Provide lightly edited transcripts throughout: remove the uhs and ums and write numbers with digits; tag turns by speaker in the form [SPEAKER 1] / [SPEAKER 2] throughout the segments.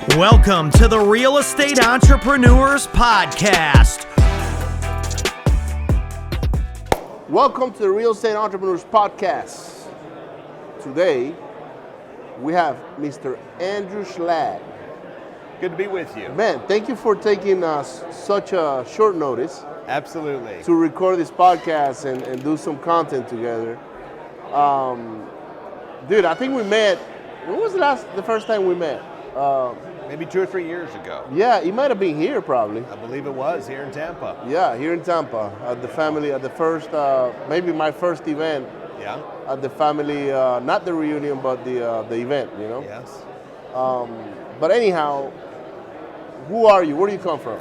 [SPEAKER 1] Welcome to the Real Estate Entrepreneurs Podcast.
[SPEAKER 2] Welcome to the Real Estate Entrepreneurs Podcast. Today, we have Mr. Andrew Schlag.
[SPEAKER 3] Good to be with you.
[SPEAKER 2] Man, thank you for taking us such a short notice.
[SPEAKER 3] Absolutely.
[SPEAKER 2] To record this podcast and do some content together. Dude, I think we met, when was the first time we met?
[SPEAKER 3] Maybe 2 or 3 years ago.
[SPEAKER 2] Yeah, it might have been here probably.
[SPEAKER 3] I believe it was here in Tampa.
[SPEAKER 2] Yeah, here in Tampa at the family, at the first, maybe my first event.
[SPEAKER 3] Yeah.
[SPEAKER 2] At the family, not the reunion, but the event, you know?
[SPEAKER 3] Yes.
[SPEAKER 2] But anyhow, who are you? Where do you come from?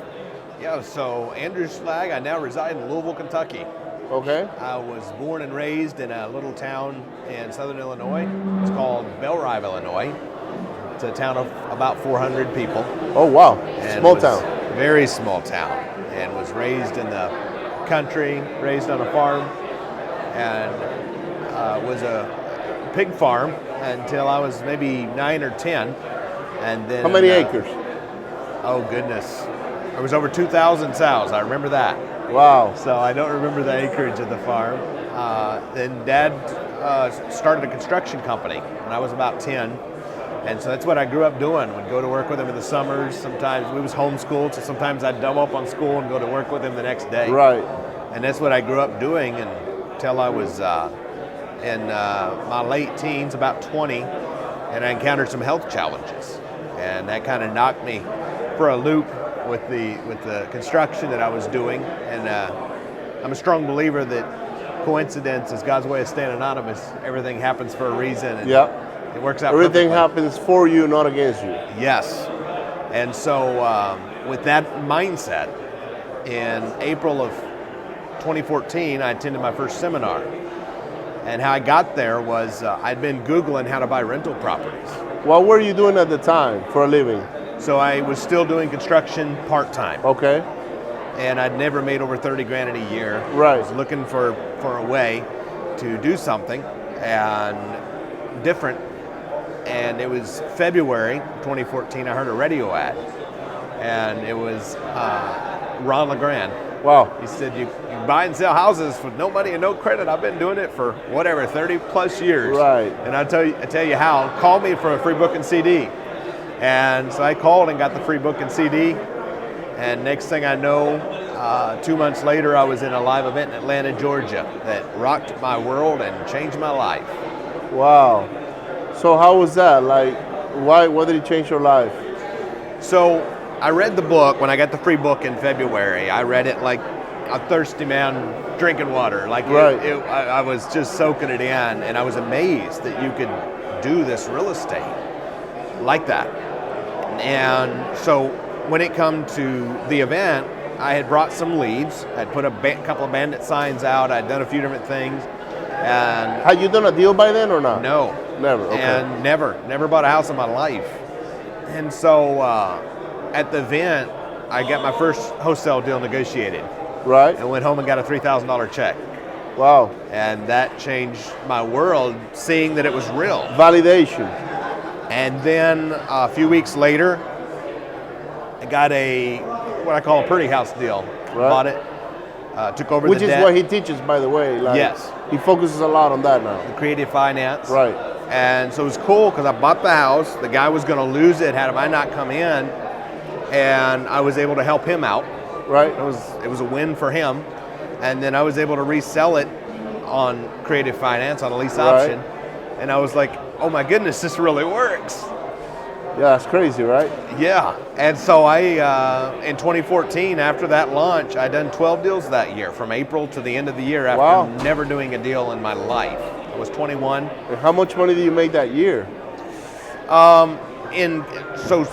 [SPEAKER 3] Yeah, so Andrew Schlag, I now reside in Louisville, Kentucky.
[SPEAKER 2] Okay.
[SPEAKER 3] I was born and raised in a little town in southern Illinois. It's called Bellerive, Illinois. It's a town of about 400 people.
[SPEAKER 2] Oh, wow.
[SPEAKER 3] And
[SPEAKER 2] Small town.
[SPEAKER 3] Very small town. And was raised in the country, raised on a farm, and was a pig farm until I was maybe 9 or 10. And then,
[SPEAKER 2] how many acres?
[SPEAKER 3] Oh, goodness. It was over 2,000 sows. I remember that.
[SPEAKER 2] Wow.
[SPEAKER 3] So I don't remember the acreage of the farm. Then Dad started a construction company when I was about 10. And so that's what I grew up doing. Would go to work with him in the summers. Sometimes we was homeschooled, so sometimes I'd double up on school and go to work with him the next day.
[SPEAKER 2] Right.
[SPEAKER 3] And that's what I grew up doing until I was in my late teens, about 20, and I encountered some health challenges. And that kind of knocked me for a loop with the construction that I was doing. And I'm a strong believer that coincidence is God's way of staying anonymous. Everything happens for a reason. And
[SPEAKER 2] yeah.
[SPEAKER 3] It works out
[SPEAKER 2] Everything
[SPEAKER 3] perfectly.
[SPEAKER 2] happens for you, not against you.
[SPEAKER 3] Yes. And so with that mindset, in April of 2014, I attended my first seminar. And how I got there was I'd been Googling how to buy rental properties.
[SPEAKER 2] What were you doing at the time for a living?
[SPEAKER 3] So I was still doing construction part-time.
[SPEAKER 2] Okay.
[SPEAKER 3] And I'd never made over 30 grand in a year.
[SPEAKER 2] Right.
[SPEAKER 3] I was looking for a way to do something and different. And it was February 2014, I heard a radio ad. And it was Ron LeGrand.
[SPEAKER 2] Wow.
[SPEAKER 3] He said, you buy and sell houses with no money and no credit. I've been doing it for whatever, 30 plus years.
[SPEAKER 2] Right.
[SPEAKER 3] And I tell you how, call me for a free book and CD. And so I called and got the free book and CD. And next thing I know, 2 months later, I was in a live event in Atlanta, Georgia that rocked my world and changed my life.
[SPEAKER 2] Wow. So how was that? Like, why did it change your life?
[SPEAKER 3] So I read the book when I got the free book in February. I read it like a thirsty man drinking water. Like
[SPEAKER 2] right.
[SPEAKER 3] I was just soaking it in, and I was amazed that you could do this real estate like that. And so when it come to the event, I had brought some leads. I'd put a couple of bandit signs out. I'd done a few different things. And
[SPEAKER 2] had you done a deal by then or not?
[SPEAKER 3] No.
[SPEAKER 2] Never, okay.
[SPEAKER 3] And never bought a house in my life. And so at the event, I got my first wholesale deal negotiated.
[SPEAKER 2] Right.
[SPEAKER 3] And went home and got a $3,000 check.
[SPEAKER 2] Wow.
[SPEAKER 3] And that changed my world, seeing that it was real.
[SPEAKER 2] Validation.
[SPEAKER 3] And then a few weeks later, I got what I call a pretty house deal.
[SPEAKER 2] Right.
[SPEAKER 3] Bought it, took over
[SPEAKER 2] Which
[SPEAKER 3] the debt.
[SPEAKER 2] is what he teaches, by the way. Like,
[SPEAKER 3] yes.
[SPEAKER 2] He focuses a lot on that now.
[SPEAKER 3] The creative finance.
[SPEAKER 2] Right.
[SPEAKER 3] And so it was cool because I bought the house. The guy was going to lose it had I not come in, and I was able to help him out.
[SPEAKER 2] Right.
[SPEAKER 3] It was a win for him, and then I was able to resell it on creative finance on a lease option, and I was like, oh my goodness, this really works.
[SPEAKER 2] Yeah, that's crazy, right?
[SPEAKER 3] Yeah, and so I in 2014, after that launch, I done 12 deals that year, from April to the end of the year, after never doing a deal in my life. I was 21.
[SPEAKER 2] And how much money did you make that year?
[SPEAKER 3] So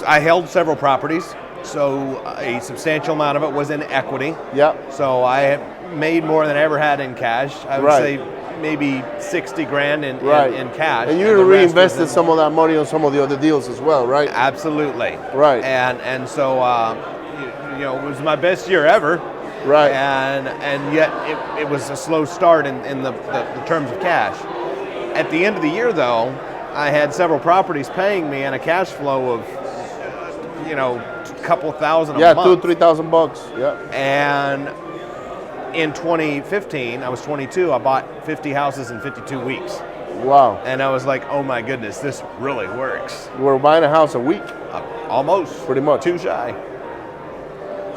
[SPEAKER 3] I held several properties, so a substantial amount of it was in equity.
[SPEAKER 2] Yep.
[SPEAKER 3] So I made more than I ever had in cash. I would say maybe 60 grand in cash.
[SPEAKER 2] And you reinvested some of that money on some of the other deals as well, right?
[SPEAKER 3] Absolutely.
[SPEAKER 2] Right.
[SPEAKER 3] And so it was my best year ever.
[SPEAKER 2] Right.
[SPEAKER 3] And yet it was a slow start in the terms of cash. At the end of the year, though, I had several properties paying me and a cash flow of a couple thousand a
[SPEAKER 2] Yeah,
[SPEAKER 3] month.
[SPEAKER 2] $2,000-3,000. Yeah.
[SPEAKER 3] And in 2015, I was 22. I bought 50 houses in 52 weeks.
[SPEAKER 2] Wow.
[SPEAKER 3] And I was like, oh my goodness, this really works.
[SPEAKER 2] You were buying a house a week.
[SPEAKER 3] Almost.
[SPEAKER 2] Pretty much.
[SPEAKER 3] Too shy.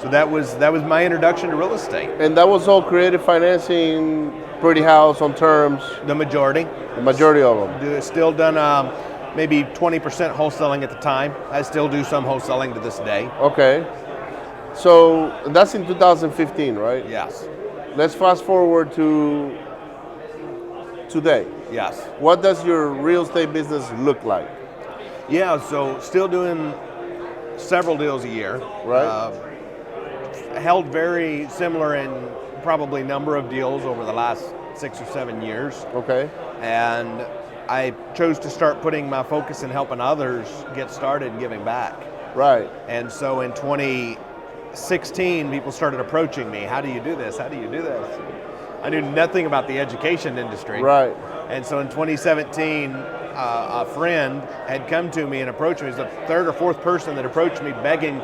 [SPEAKER 3] So that was my introduction to real estate.
[SPEAKER 2] And that was all creative financing, pretty house on terms.
[SPEAKER 3] The majority.
[SPEAKER 2] The majority of them.
[SPEAKER 3] Still done maybe 20% wholesaling at the time. I still do some wholesaling to this day.
[SPEAKER 2] Okay. So that's in 2015, right?
[SPEAKER 3] Yes.
[SPEAKER 2] Let's fast forward to today.
[SPEAKER 3] Yes.
[SPEAKER 2] What does your real estate business look like?
[SPEAKER 3] Yeah, so still doing several deals a year.
[SPEAKER 2] Right.
[SPEAKER 3] Held very similar in probably number of deals over the last 6 or 7 years.
[SPEAKER 2] Okay.
[SPEAKER 3] And I chose to start putting my focus in helping others get started and giving back.
[SPEAKER 2] Right.
[SPEAKER 3] And so in 2016, people started approaching me. How do you do this? How do you do this? I knew nothing about the education industry.
[SPEAKER 2] Right.
[SPEAKER 3] And so in 2017, a friend had come to me and approached me. It was the third or fourth person that approached me begging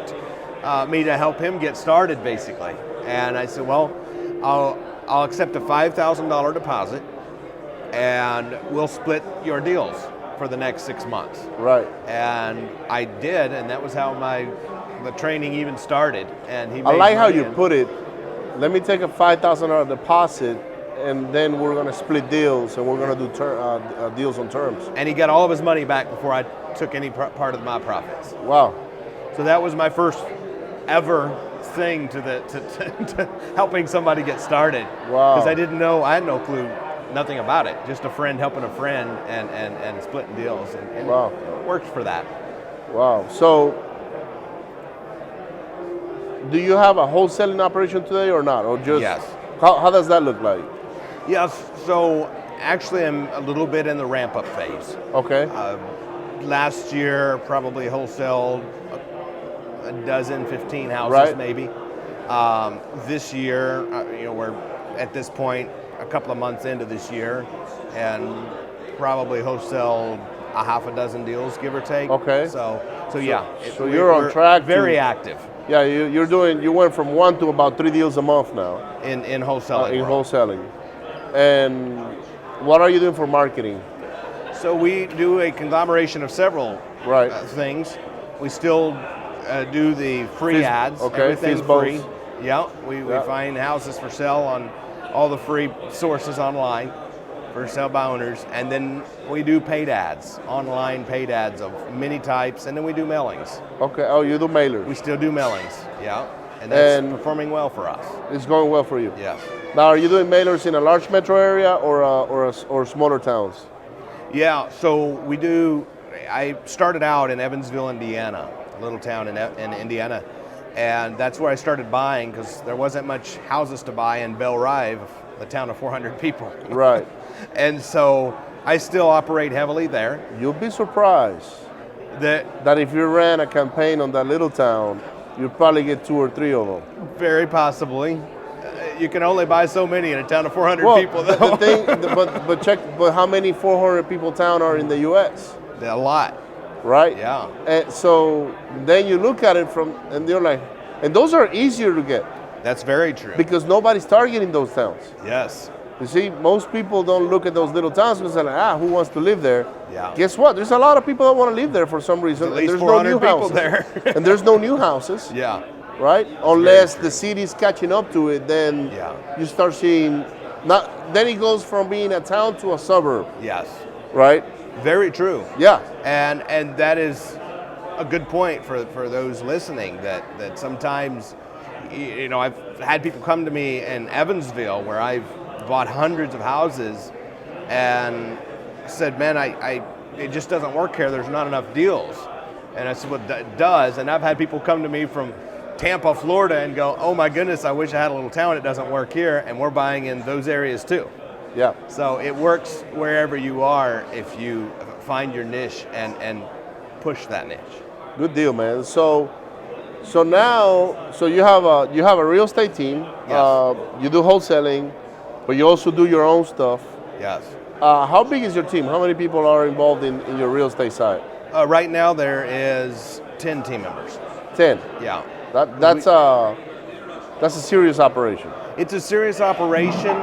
[SPEAKER 3] me to help him get started, basically. And I said, well, I'll accept a $5,000 deposit and we'll split your deals for the next 6 months.
[SPEAKER 2] Right.
[SPEAKER 3] And I did, and that was how the training even started. And he
[SPEAKER 2] I
[SPEAKER 3] made
[SPEAKER 2] like how
[SPEAKER 3] money
[SPEAKER 2] you put it. Let me take a $5,000 deposit, and then we're going to split deals, and we're going to do deals on terms.
[SPEAKER 3] And he got all of his money back before I took any part of my profits.
[SPEAKER 2] Wow.
[SPEAKER 3] So that was my first ever thing to helping somebody get started.
[SPEAKER 2] Wow.
[SPEAKER 3] Because I had no clue, nothing about it. Just a friend helping a friend and splitting deals. And
[SPEAKER 2] wow.
[SPEAKER 3] It worked for that.
[SPEAKER 2] Wow. So, do you have a wholesaling operation today or not? Or just
[SPEAKER 3] Yes.
[SPEAKER 2] How does that look like?
[SPEAKER 3] Yes. So actually, I'm a little bit in the ramp up phase.
[SPEAKER 2] Okay.
[SPEAKER 3] Last year, probably wholesaled a dozen, 15 houses,
[SPEAKER 2] Right.
[SPEAKER 3] maybe. This year, we're at this point a couple of months into this year, and probably wholesaled a half a dozen deals, give or take.
[SPEAKER 2] Okay.
[SPEAKER 3] So yeah.
[SPEAKER 2] So you're on track.
[SPEAKER 3] Very active
[SPEAKER 2] Yeah, you went from 1 to about 3 deals a month now.
[SPEAKER 3] in wholesaling.
[SPEAKER 2] In wholesaling. And what are you doing for marketing?
[SPEAKER 3] So we do a conglomeration of several
[SPEAKER 2] Right.
[SPEAKER 3] things. We still do the free ads.
[SPEAKER 2] okay,
[SPEAKER 3] Everything
[SPEAKER 2] Fizbos.
[SPEAKER 3] free. Yeah, we find houses for sale on all the free sources online for sale by owners, and then we do paid ads, online paid ads of many types, and then we do mailings.
[SPEAKER 2] Okay. Oh, you do mailers.
[SPEAKER 3] We still do mailings. Yeah, and that's
[SPEAKER 2] And-
[SPEAKER 3] performing well for us.
[SPEAKER 2] It's going well for you.
[SPEAKER 3] Yes.
[SPEAKER 2] Now, are you doing mailers in a large metro area or smaller towns?
[SPEAKER 3] Yeah, so we do. I started out in Evansville, Indiana, a little town in Indiana, and that's where I started buying because there wasn't much houses to buy in Belle Rive, a town of 400 people.
[SPEAKER 2] Right.
[SPEAKER 3] And so I still operate heavily there.
[SPEAKER 2] You'll be surprised that if you ran a campaign on that little town, you'd probably get 2 or 3 of them.
[SPEAKER 3] Very possibly. You can only buy so many in a town of 400
[SPEAKER 2] Well,
[SPEAKER 3] people, though.
[SPEAKER 2] but how many 400 people town are in the U.S.?
[SPEAKER 3] A lot.
[SPEAKER 2] Right?
[SPEAKER 3] Yeah.
[SPEAKER 2] And so then you look at it and you're like, and those are easier to get
[SPEAKER 3] That's very true.
[SPEAKER 2] because nobody's targeting those towns.
[SPEAKER 3] Yes.
[SPEAKER 2] You see, most people don't look at those little towns because they're like, who wants to live there?
[SPEAKER 3] Yeah.
[SPEAKER 2] Guess what? There's a lot of people that want to live there for some reason.
[SPEAKER 3] At least
[SPEAKER 2] and there's
[SPEAKER 3] 400
[SPEAKER 2] no new
[SPEAKER 3] people
[SPEAKER 2] houses.
[SPEAKER 3] there.
[SPEAKER 2] And there's no new houses,
[SPEAKER 3] Yeah.
[SPEAKER 2] right? Unless the city's catching up to it, then
[SPEAKER 3] Yeah.
[SPEAKER 2] you start seeing. Then it goes from being a town to a suburb,
[SPEAKER 3] Yes.
[SPEAKER 2] right?
[SPEAKER 3] Very true.
[SPEAKER 2] Yeah.
[SPEAKER 3] And that is a good point for those listening that sometimes, I've had people come to me in Evansville where I've bought hundreds of houses and said, man, it just doesn't work here. There's not enough deals. And I said, well, it does. And I've had people come to me from Tampa, Florida and go, oh my goodness, I wish I had a little town. It doesn't work here. And we're buying in those areas too.
[SPEAKER 2] Yeah.
[SPEAKER 3] So it works wherever you are if you find your niche and push that niche.
[SPEAKER 2] Good deal, man. So now you have a real estate team.
[SPEAKER 3] Yes.
[SPEAKER 2] You do wholesaling, but you also do your own stuff.
[SPEAKER 3] Yes.
[SPEAKER 2] How big is your team? How many people are involved in your real estate side?
[SPEAKER 3] Right now there is 10 team members.
[SPEAKER 2] 10.
[SPEAKER 3] Yeah.
[SPEAKER 2] That's a serious operation.
[SPEAKER 3] It's a serious operation.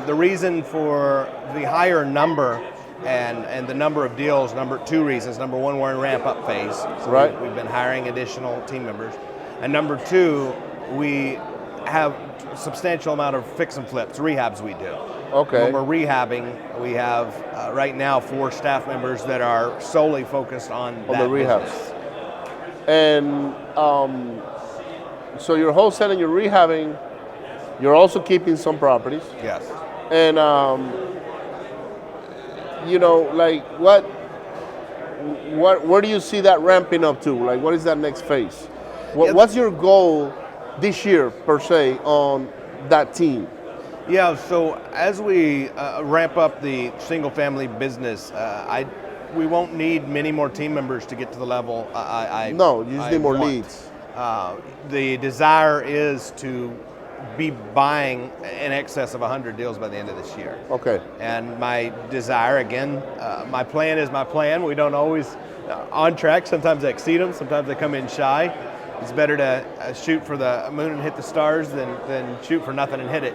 [SPEAKER 3] The reason for the higher number and the number of deals, two reasons. Number one, we're in ramp-up phase. So
[SPEAKER 2] Right.
[SPEAKER 3] we've been hiring additional team members. And number two, we have a substantial amount of fix and flips, rehabs we do.
[SPEAKER 2] Okay.
[SPEAKER 3] When we're rehabbing, we have right now 4 staff members that are solely focused on that
[SPEAKER 2] the rehabs.
[SPEAKER 3] business.
[SPEAKER 2] And so you're wholesaling, you're rehabbing, you're also keeping some properties.
[SPEAKER 3] Yes.
[SPEAKER 2] And like where do you see that ramping up to? Like, what is that next phase? What's your goal this year per se on that team?
[SPEAKER 3] Yeah, so as we ramp up the single-family business, we won't need many more team members to get to the level
[SPEAKER 2] No, you just need more
[SPEAKER 3] want.
[SPEAKER 2] leads.
[SPEAKER 3] The desire is to be buying in excess of 100 deals by the end of this year.
[SPEAKER 2] Okay.
[SPEAKER 3] And my desire, again, my plan is my plan. We don't always on track. Sometimes I exceed them. Sometimes I come in shy. It's better to shoot for the moon and hit the stars than shoot for nothing and hit it.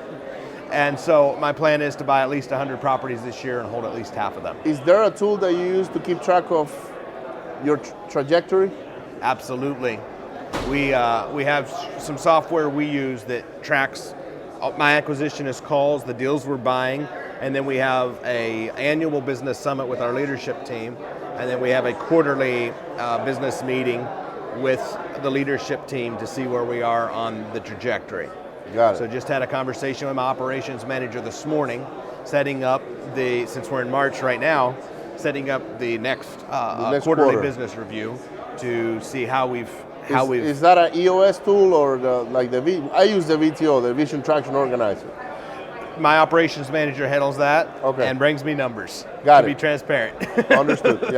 [SPEAKER 3] And so my plan is to buy at least 100 properties this year and hold at least half of them.
[SPEAKER 2] Is there a tool that you use to keep track of your trajectory?
[SPEAKER 3] Absolutely. We have some software we use that tracks my acquisitionist calls, the deals we're buying, and then we have a annual business summit with our leadership team, and then we have a quarterly business meeting with the leadership team to see where we are on the trajectory.
[SPEAKER 2] Got it.
[SPEAKER 3] So just had a conversation with my operations manager this morning, setting up since we're in March right now, setting up the next quarterly
[SPEAKER 2] quarter.
[SPEAKER 3] business review to see how we've.
[SPEAKER 2] Is that an EOS tool or I use the VTO, the Vision Traction Organizer.
[SPEAKER 3] My operations manager handles that
[SPEAKER 2] Okay.
[SPEAKER 3] and brings me numbers.
[SPEAKER 2] Got
[SPEAKER 3] to
[SPEAKER 2] it.
[SPEAKER 3] be transparent.
[SPEAKER 2] Understood.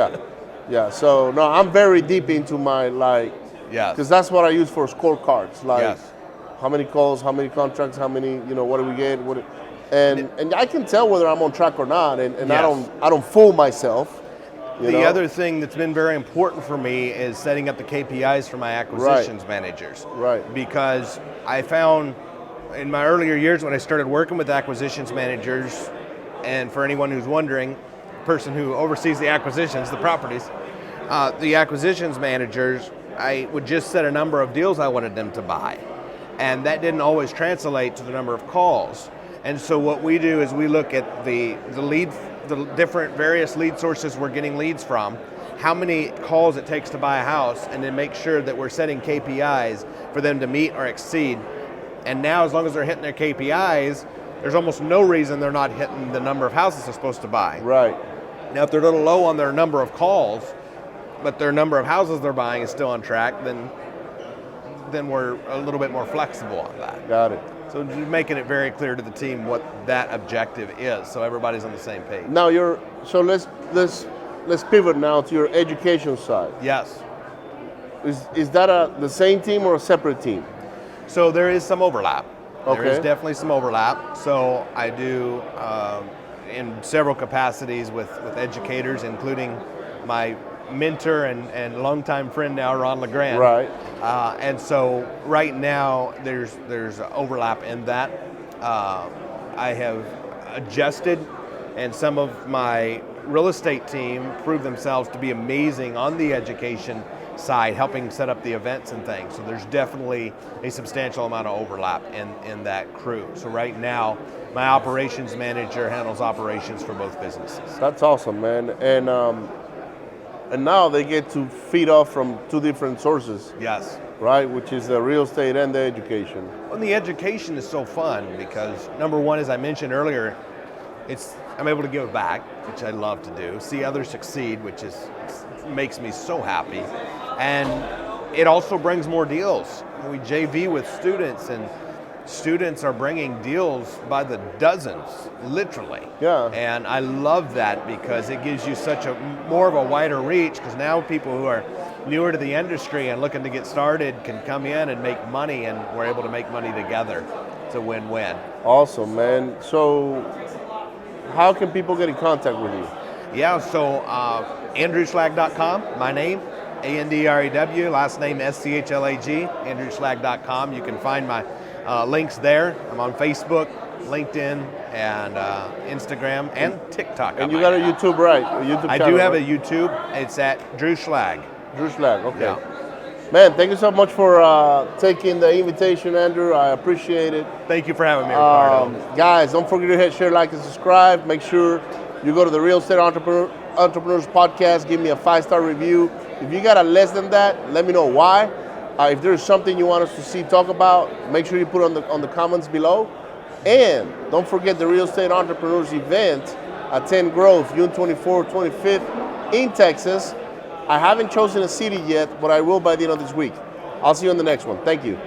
[SPEAKER 2] Yeah. So no, I'm very deep into my
[SPEAKER 3] Yes.
[SPEAKER 2] because that's what I use for scorecards.
[SPEAKER 3] Yes.
[SPEAKER 2] How many calls, how many contracts, how many, what do we get? And I can tell whether I'm on track or not, and
[SPEAKER 3] Yes.
[SPEAKER 2] I don't fool myself.
[SPEAKER 3] The other thing that's been very important for me is setting up the KPIs for my acquisitions managers.
[SPEAKER 2] Right.
[SPEAKER 3] Because I found in my earlier years when I started working with acquisitions managers, and for anyone who's wondering, the person who oversees the acquisitions, the properties, the acquisitions managers, I would just set a number of deals I wanted them to buy. And that didn't always translate to the number of calls. And so what we do is we look at the different various lead sources we're getting leads from, how many calls it takes to buy a house, and then make sure that we're setting KPIs for them to meet or exceed. And now, as long as they're hitting their KPIs, there's almost no reason they're not hitting the number of houses they're supposed to buy.
[SPEAKER 2] Right.
[SPEAKER 3] Now, if they're a little low on their number of calls, but their number of houses they're buying is still on track, then we're a little bit more flexible on that.
[SPEAKER 2] Got it.
[SPEAKER 3] So just making it very clear to the team what that objective is, so everybody's on the same page.
[SPEAKER 2] Now let's pivot now to your education side.
[SPEAKER 3] Yes.
[SPEAKER 2] Is that the same team or a separate team?
[SPEAKER 3] So there is some overlap.
[SPEAKER 2] Okay.
[SPEAKER 3] There is definitely some overlap. So I do in several capacities with educators, including my mentor and longtime friend now, Ron LeGrand.
[SPEAKER 2] Right.
[SPEAKER 3] And so right now there's overlap in that. I have adjusted, and some of my real estate team proved themselves to be amazing on the education side, helping set up the events and things. So there's definitely a substantial amount of overlap in that crew. So right now, my operations manager handles operations for both businesses.
[SPEAKER 2] That's awesome, man. And now they get to feed off from two different sources,
[SPEAKER 3] Yes.
[SPEAKER 2] right? Which is the real estate and the education.
[SPEAKER 3] Well, the education is so fun because number one, as I mentioned earlier, I'm able to give back, which I love to do, see others succeed, which makes me so happy. And it also brings more deals. We JV with students, and students are bringing deals by the dozens, literally.
[SPEAKER 2] Yeah.
[SPEAKER 3] And I love that because it gives you such more of a wider reach, because now people who are newer to the industry and looking to get started can come in and make money, and we're able to make money together. It's a win-win.
[SPEAKER 2] Awesome, man. So how can people get in contact with you?
[SPEAKER 3] Yeah, so AndrewSchlag.com, my name. Andrew, last name Schlag, AndrewSchlag.com. You can find my links there. I'm on Facebook, LinkedIn, and Instagram, and TikTok.
[SPEAKER 2] And you got a YouTube, right? A YouTube
[SPEAKER 3] I
[SPEAKER 2] channel,
[SPEAKER 3] do have
[SPEAKER 2] right?
[SPEAKER 3] a YouTube. It's at Drew Schlag.
[SPEAKER 2] Drew Schlag, okay.
[SPEAKER 3] Yeah.
[SPEAKER 2] Man, thank you so much for taking the invitation, Andrew. I appreciate it.
[SPEAKER 3] Thank you for having me, Ricardo.
[SPEAKER 2] Guys, don't forget to hit share, like, and subscribe. Make sure you go to the Real Estate Entrepreneurs Podcast. Give me a 5-star review. If you got a less than that, let me know why. If there's something you want us to see, talk about, make sure you put it on the comments below. And don't forget the Real Estate Entrepreneurs event at 10 Grove, June 24th, 25th in Texas. I haven't chosen a city yet, but I will by the end of this week. I'll see you on the next one. Thank you.